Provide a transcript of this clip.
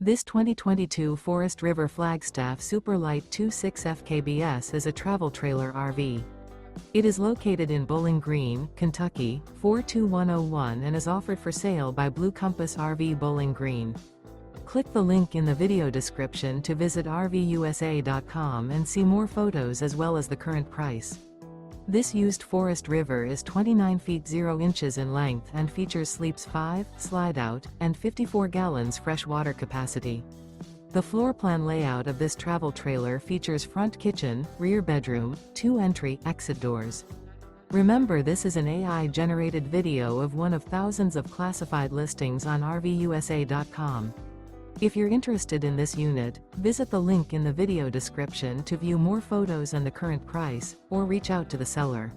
This 2022 Forest River Flagstaff Super Lite 26 FKBS is a travel trailer RV. It is located in Bowling Green, Kentucky, 42101 and is offered for sale by Blue Compass RV Bowling Green. Click the link in the video description to visit RVUSA.com and see more photos as well as the current price. This used Forest River is 29 feet 0 inches in length and features sleeps 5, Slideout, and 54 gallons fresh water capacity. The floor plan layout of this travel trailer features front kitchen, rear bedroom, 2 entry/exit doors. Remember, this is an AI-generated video of one of thousands of classified listings on RVUSA.com. If you're interested in this unit, visit the link in the video description to view more photos and the current price, or reach out to the seller.